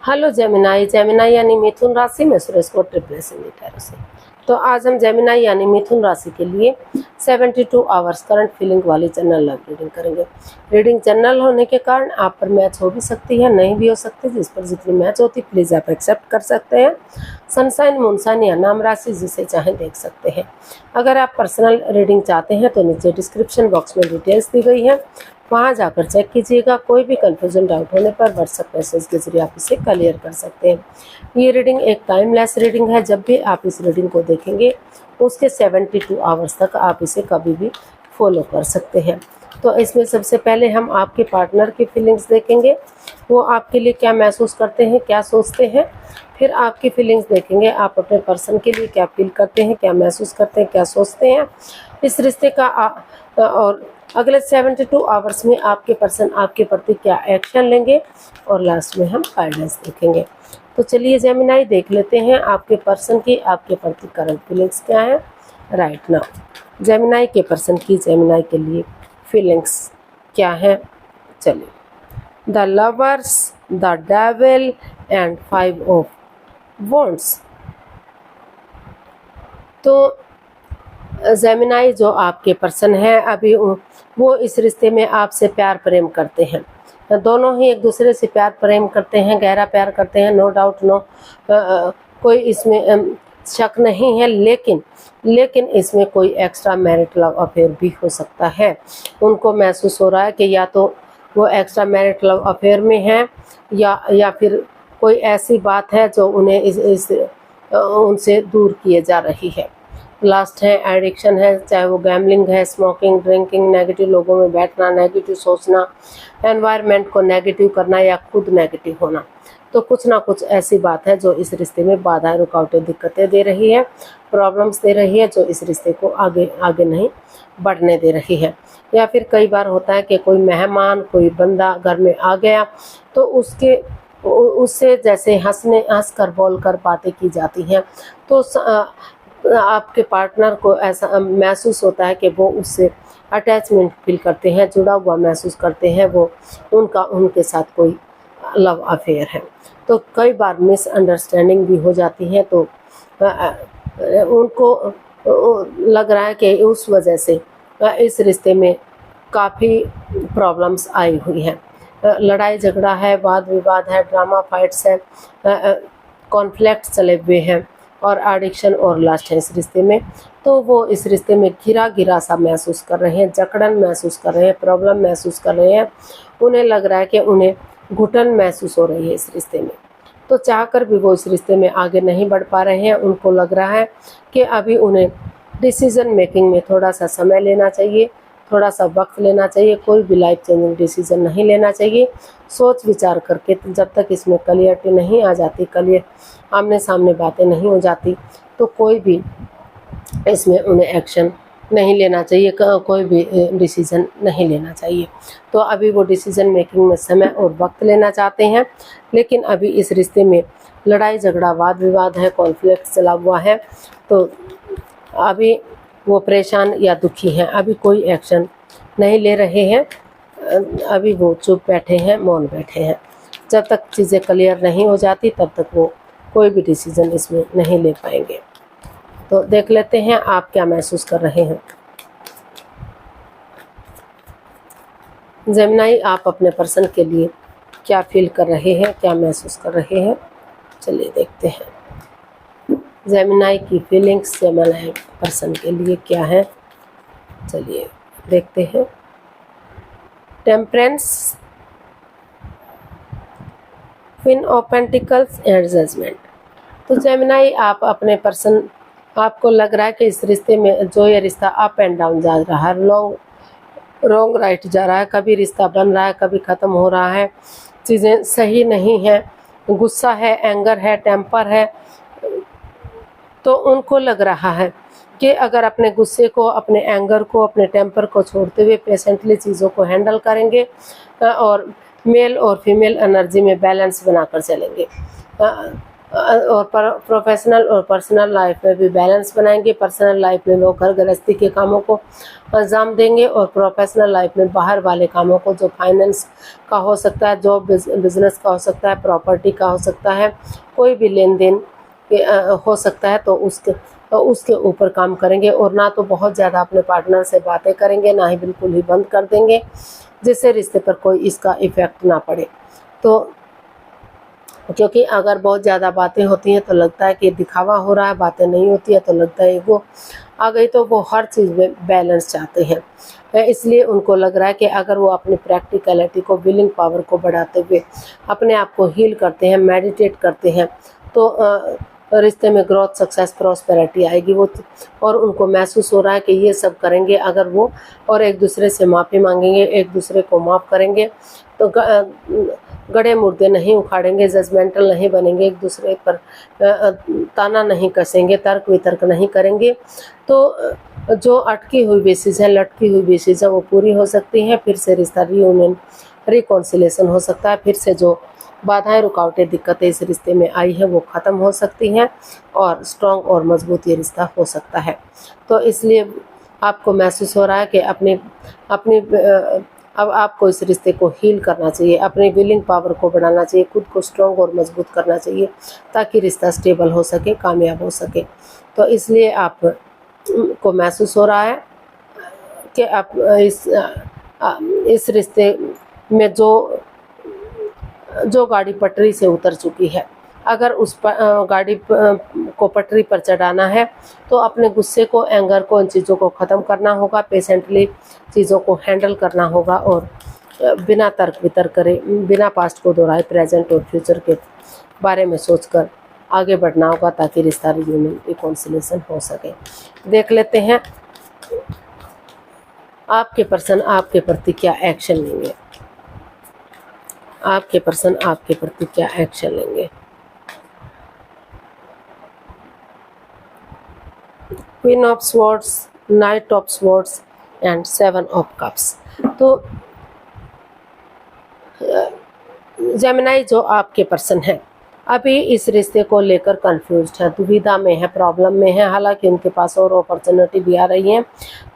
Hello Gemini. Gemini यानी मिथुन राशि में सूरज को ट्रिपलेस इन टैरो से। तो आज हम जेमिनाई यानी मिथुन राशि के लिए 72 आवर्स करंट फीलिंग वाली जनरल लव रीडिंग करेंगे। रीडिंग जनरल होने के कारण आप पर मैच हो भी सकती है, नहीं भी हो सकती। जिस पर जितनी मैच होती प्लीज़ आप एक्सेप्ट कर सकते हैं। सनसाइन, मूनसाइन या नाम राशि जिसे चाहें देख सकते हैं। अगर आप पर्सनल रीडिंग चाहते हैं तो नीचे डिस्क्रिप्शन बॉक्स में डिटेल्स दी गई है, वहाँ जाकर चेक कीजिएगा। कोई भी कन्फ्यूजन, डाउट होने पर व्हाट्सएप मैसेज के जरिए आप इसे क्लियर कर सकते हैं। ये रीडिंग एक टाइमलेस रीडिंग है। जब भी आप इस रीडिंग को देखेंगे उसके 72 आवर्स तक आप इसे कभी भी फॉलो कर सकते हैं। तो इसमें सबसे पहले हम आपके पार्टनर की फीलिंग्स देखेंगे, वो आपके लिए क्या महसूस करते हैं, क्या सोचते हैं। फिर आपकी फीलिंग्स देखेंगे, आप अपने पर्सन के लिए क्या फील करते हैं, क्या महसूस करते हैं, क्या सोचते हैं इस रिश्ते का। और अगले 72 आवर्स में आपके पर्सन आपके प्रति क्या एक्शन लेंगे, और लास्ट में हम गाइडेंस देखेंगे। तो चलिए जेमिनाई देख लेते हैं आपके पर्सन की आपके प्रति करंट फीलिंग्स क्या है राइट नाउ। जेमिनाई के पर्सन की जेमिनाई के लिए फीलिंग्स क्या है। चलिए, the lovers, the devil and 5 of wands. तो जेमिनाई जो आपके पर्सन है अभी वो इस रिश्ते में आपसे प्यार प्रेम करते हैं। दोनों ही एक दूसरे से प्यार प्रेम करते हैं, गहरा प्यार करते हैं, नो डाउट, कोई इसमें शक नहीं है। लेकिन इसमें कोई एक्स्ट्रा मैरिटल अफेयर भी हो सकता है। उनको महसूस हो रहा है कि या तो वो एक्स्ट्रा मैरिटल अफेयर में है या फिर कोई ऐसी बात है जो उन्हें उनसे दूर किए जा रही है। लास्ट है एडिक्शन है, चाहे वो गैम्बलिंग है, स्मोकिंग, ड्रिंकिंग, नेगेटिव लोगों में बैठना, नेगेटिव सोचना, एनवायरनमेंट को नेगेटिव करना या खुद नेगेटिव होना। तो कुछ ना कुछ ऐसी बात है जो इस रिश्ते में बाधाएं, रुकावटें, दिक्कतें दे रही है, प्रॉब्लम्स दे रही है, जो इस रिश्ते को आगे नहीं बढ़ने दे रही है। या फिर कई बार होता है कि कोई मेहमान, कोई बंदा घर में आ गया तो उससे जैसे हंस कर बोल कर बातें की जाती हैं, तो आपके पार्टनर को ऐसा महसूस होता है कि वो उससे अटैचमेंट फील करते हैं, जुड़ा हुआ महसूस करते हैं, वो उनके साथ कोई लव अफेयर है। तो कई बार मिसअंडरस्टैंडिंग भी हो जाती है, तो उनको लग रहा है कि उस वजह से इस रिश्ते में काफ़ी प्रॉब्लम्स आई हुई हैं। लड़ाई झगड़ा है, वाद विवाद है, ड्रामा फाइट्स है, कॉन्फ्लिक्ट चले हुए हैं और एडिक्शन और लास्ट है इस रिश्ते में। तो वो इस रिश्ते में घिरा सा महसूस कर रहे हैं, जकड़न महसूस कर रहे हैं, प्रॉब्लम महसूस कर रहे हैं। उन्हें लग रहा है कि उन्हें घुटन महसूस हो रही है इस रिश्ते में। तो चाहकर भी वो इस रिश्ते में आगे नहीं बढ़ पा रहे हैं। उनको लग रहा है कि अभी उन्हें डिसीज़न मेकिंग में थोड़ा सा समय लेना चाहिए, थोड़ा सा वक्त लेना चाहिए। कोई भी लाइफ चेंजिंग डिसीज़न नहीं लेना चाहिए। सोच विचार करके जब तक इसमें क्लियरिटी नहीं आ जाती, क्लियर आमने सामने बातें नहीं हो जाती, तो कोई भी इसमें उन्हें एक्शन नहीं लेना चाहिए, कोई भी डिसीज़न नहीं लेना चाहिए। तो अभी वो डिसीज़न मेकिंग में समय और वक्त लेना चाहते हैं, लेकिन अभी इस रिश्ते में लड़ाई झगड़ा, वाद विवाद है, कॉन्फ्लिक्ट चला हुआ है। तो अभी वो परेशान या दुखी हैं, अभी कोई एक्शन नहीं ले रहे हैं, अभी वो चुप बैठे हैं, मौन बैठे हैं। जब तक चीज़ें क्लियर नहीं हो जाती तब तक वो कोई भी डिसीज़न इसमें नहीं ले पाएंगे। तो देख लेते हैं आप क्या महसूस कर रहे हैं। जेमिनाई, आप अपने पर्सन के लिए क्या फील कर रहे हैं, क्या महसूस कर रहे हैं, चलिए देखते हैं जेमिनाई की फीलिंग्स जेमिनाई पर्सन के लिए क्या है। चलिए देखते हैं। Temperance, queen of pentacles and judgement. तो जेमिनाई, आप अपने पर्सन, आपको लग रहा है कि इस रिश्ते में जो ये रिश्ता अप एंड डाउन जा रहा है, रॉन्ग राइट जा रहा है, कभी रिश्ता बन रहा है, कभी ख़त्म हो रहा है, चीज़ें सही नहीं हैं, गुस्सा है, एंगर है, टेम्पर है। तो उनको लग रहा है कि अगर अपने गुस्से को, अपने एंगर को, अपने टेम्पर को छोड़ते हुए पेशेंटली चीज़ों को हैंडल करेंगे और मेल और फीमेल एनर्जी में बैलेंस बनाकर चलेंगे, और प्रोफेशनल और पर्सनल लाइफ में भी बैलेंस बनाएंगे। पर्सनल लाइफ में वो घर गृहस्थी के कामों को अंजाम देंगे और प्रोफेशनल लाइफ में बाहर वाले कामों को, जो फाइनेंस का हो सकता है, जॉब बिजनेस का हो सकता है, प्रॉपर्टी का हो सकता है, कोई भी लेन देन हो सकता है, तो उसके ऊपर काम करेंगे। और ना तो बहुत ज़्यादा अपने पार्टनर से बातें करेंगे, ना ही बिल्कुल ही बंद कर देंगे, जिससे रिश्ते पर कोई इसका इफ़ेक्ट ना पड़े। तो क्योंकि अगर बहुत ज़्यादा बातें होती हैं तो लगता है कि दिखावा हो रहा है, बातें नहीं होती है तो लगता है ईगो आ गई। तो वो हर चीज़ में बैलेंस चाहते हैं, इसलिए उनको लग रहा है कि अगर वो अपनी प्रैक्टिकलिटी को, विलिंग पावर को बढ़ाते हुए अपने आप को हील करते हैं, मेडिटेट करते हैं, तो रिश्ते में ग्रोथ, सक्सेस, प्रॉस्पेरिटी आएगी। वो और उनको महसूस हो रहा है कि ये सब करेंगे अगर वो, और एक दूसरे से माफ़ी मांगेंगे, एक दूसरे को माफ़ करेंगे, तो गड़े मुर्दे नहीं उखाड़ेंगे, जजमेंटल नहीं बनेंगे, एक दूसरे पर ताना नहीं कसेंगे, तर्क वितर्क नहीं करेंगे, तो जो अटकी हुई बेसिस है, लटकी हुई बेसिस है, वो पूरी हो सकती हैं। फिर से रिश्ता रीयूनियन, रिकॉन्सिलेशन हो सकता है। फिर से जो बाधाएं, रुकावटें, दिक्कतें इस रिश्ते में आई है वो ख़त्म हो सकती हैं और स्ट्रॉन्ग और मजबूत ये रिश्ता हो सकता है। तो इसलिए आपको महसूस हो रहा है कि अब आपको इस रिश्ते को हील करना चाहिए, अपनी विलिंग पावर को बढ़ाना चाहिए, खुद को स्ट्रॉन्ग और मजबूत करना चाहिए, ताकि रिश्ता स्टेबल हो सके, कामयाब हो सके। तो इसलिए आप को महसूस हो रहा है कि आप इस रिश्ते में जो गाड़ी पटरी से उतर चुकी है, अगर उस गाड़ी को पटरी पर चढ़ाना है तो अपने गुस्से को, एंगर को, इन चीज़ों को ख़त्म करना होगा, पेशेंटली चीज़ों को हैंडल करना होगा और बिना तर्क वितर्क करे, बिना पास्ट को दोहराए, प्रेजेंट और फ्यूचर के बारे में सोचकर आगे बढ़ना होगा, ताकि रिश्ता रीयूनियन, रिकॉन्सिलेशन हो सके। देख लेते हैं आपके पर्सन आपके प्रति क्या एक्शन लेंगे। आपके पर्सन आपके प्रति क्या एक्शन लेंगे। Queen of swords, night of swords and 7 of cups. तो जेमिनी जो आपके पर्सन है, अभी इस रिश्ते को लेकर कंफ्यूज्ड है, दुविधा में है, प्रॉब्लम में है। हालांकि उनके पास और अपॉर्चुनिटी भी आ रही है,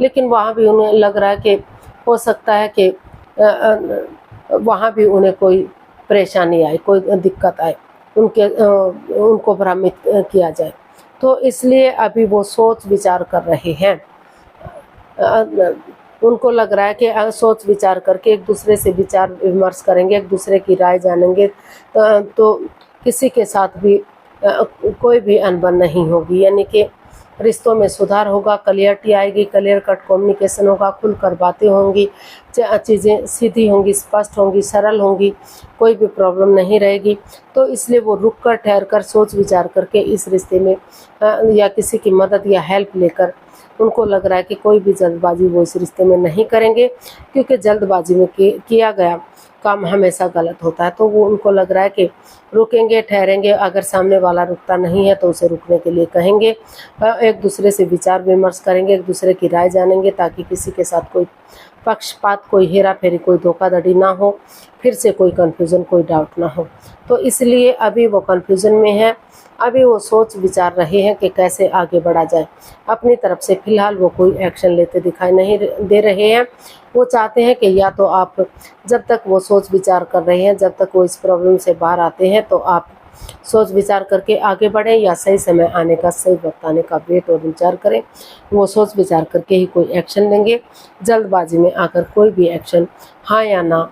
लेकिन वहाँ भी उन्हें लग रहा है कि हो सकता है कि वहाँ भी उन्हें कोई परेशानी आए, कोई दिक्कत आए, उनको भ्रमित किया जाए। तो इसलिए अभी वो सोच विचार कर रहे हैं। उनको लग रहा है कि सोच विचार करके एक दूसरे से विचार विमर्श करेंगे, एक दूसरे की राय जानेंगे, तो किसी के साथ भी कोई भी अनबन नहीं होगी, यानी कि रिश्तों में सुधार होगा, क्लियरिटी आएगी, क्लियर कट कम्युनिकेशन होगा, खुलकर बातें होंगी, चीज़ें सीधी होंगी, स्पष्ट होंगी, सरल होंगी, कोई भी प्रॉब्लम नहीं रहेगी। तो इसलिए वो रुक कर, ठहर कर, सोच विचार करके इस रिश्ते में या किसी की मदद या हेल्प लेकर, उनको लग रहा है कि कोई भी जल्दबाजी वो इस रिश्ते में नहीं करेंगे, क्योंकि जल्दबाजी में किया गया काम हमेशा गलत होता है। तो वो उनको लग रहा है कि रुकेंगे, ठहरेंगे, अगर सामने वाला रुकता नहीं है तो उसे रुकने के लिए कहेंगे, एक दूसरे से विचार विमर्श करेंगे, एक दूसरे की राय जानेंगे, ताकि किसी के साथ कोई पक्षपात, कोई हेरा फेरी, कोई धोखाधड़ी ना हो, फिर से कोई कन्फ्यूज़न, कोई डाउट ना हो। तो इसलिए अभी वो कन्फ्यूज़न में है, अभी वो सोच विचार रहे हैं कि कैसे आगे बढ़ा जाए। अपनी तरफ से फ़िलहाल वो कोई एक्शन लेते दिखाई नहीं दे रहे हैं। वो चाहते हैं कि या तो आप, जब तक वो सोच विचार कर रहे हैं, जब तक वो इस प्रॉब्लम से बाहर आते हैं, तो आप सोच विचार करके आगे बढ़ें, या सही समय आने का, सही वक्त आने का वेट और विचार करें। वो सोच विचार करके ही कोई एक्शन लेंगे। जल्दबाजी में आकर कोई भी एक्शन, हाँ या ना,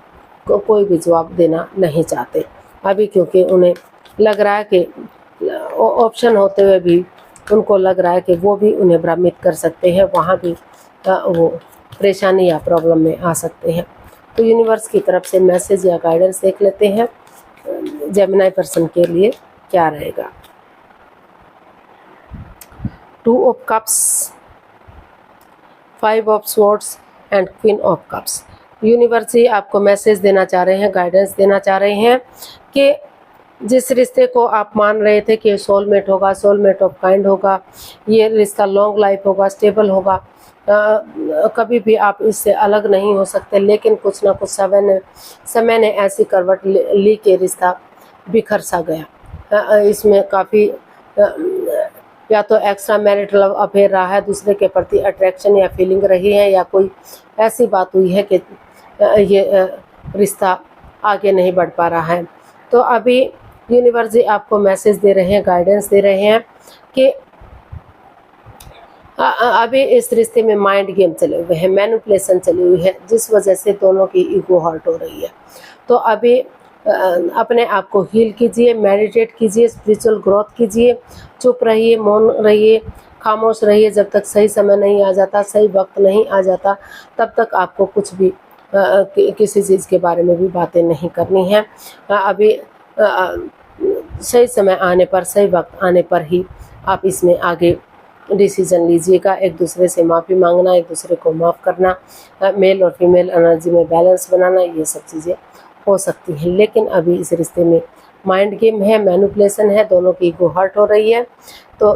कोई भी जवाब देना नहीं चाहते अभी, क्योंकि उन्हें लग रहा है कि ऑप्शन होते हुए भी उनको लग रहा है कि वो भी उन्हें भ्रमित कर सकते हैं, वहाँ भी वो परेशानी या प्रॉब्लम में आ सकते हैं। तो यूनिवर्स की तरफ से मैसेज या गाइडेंस देख लेते हैं जेमिनी पर्सन के लिए क्या रहेगा। 2 of cups, 5 of swords and queen of cups. Universe ही आपको मैसेज देना चाह रहे हैं, गाइडेंस देना चाह रहे हैं कि जिस रिश्ते को आप मान रहे थे कि सोलमेट होगा, सोलमेट ऑफ काइंड होगा, ये रिश्ता लॉन्ग लाइफ होगा, स्टेबल होगा, कभी भी आप इससे अलग नहीं हो सकते, लेकिन कुछ ना कुछ समय ने ऐसी करवट ली कि रिश्ता बिखर सा गया। इसमें काफ़ी या तो एक्स्ट्रा मैरिटल अफेयर रहा है, दूसरे के प्रति अट्रैक्शन या फीलिंग रही है, या कोई ऐसी बात हुई है कि ये रिश्ता आगे नहीं बढ़ पा रहा है। तो अभी यूनिवर्स जी आपको मैसेज दे रहे हैं, गाइडेंस दे रहे हैं कि अभी इस रिश्ते में माइंड गेम चले हुए हैं, मैनिपुलेशन चली हुई है, जिस वजह से दोनों की ईगो हर्ट हो रही है। तो अभी अपने आप को हील कीजिए, मेडिटेट कीजिए, स्पिरिचुअल ग्रोथ कीजिए, चुप रहिए, मौन रहिए, खामोश रहिए। जब तक सही समय नहीं आ जाता, सही वक्त नहीं आ जाता, तब तक आपको कुछ भी किसी चीज़ के बारे में भी बातें नहीं करनी है। अभी सही समय आने पर, सही वक्त आने पर ही आप इसमें आगे डिसीजन लीजिएगा। एक दूसरे से माफ़ी मांगना, एक दूसरे को माफ़ करना, मेल और फीमेल एनर्जी में बैलेंस बनाना, ये सब चीज़ें हो सकती हैं। लेकिन अभी इस रिश्ते में माइंड गेम है, मैनिपुलेशन है, दोनों की ईगो हर्ट हो रही है। तो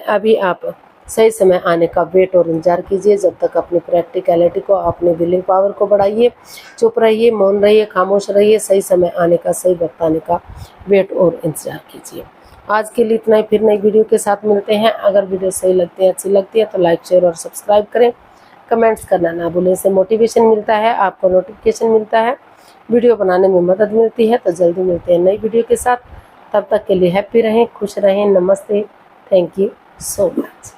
अभी आप सही समय आने का वेट और इंतजार कीजिए। जब तक अपनी प्रैक्टिकलिटी को, अपनी विलिंग पावर को बढ़ाइए, चुप रहिए, मौन रहिए, खामोश रहिए, सही समय आने का, सही वक्त आने का वेट और इंतजार कीजिए। आज के लिए इतना ही, फिर नई वीडियो के साथ मिलते हैं। अगर वीडियो सही लगती है, अच्छी लगती है तो लाइक, शेयर और सब्सक्राइब करें। कमेंट्स करना ना भूलें, इससे मोटिवेशन मिलता है, आपको नोटिफिकेशन मिलता है, वीडियो बनाने में मदद मिलती है। तो जल्दी मिलते हैं नई वीडियो के साथ। तब तक के लिए हैप्पी रहें, खुश रहें। नमस्ते, थैंक यू सो मच।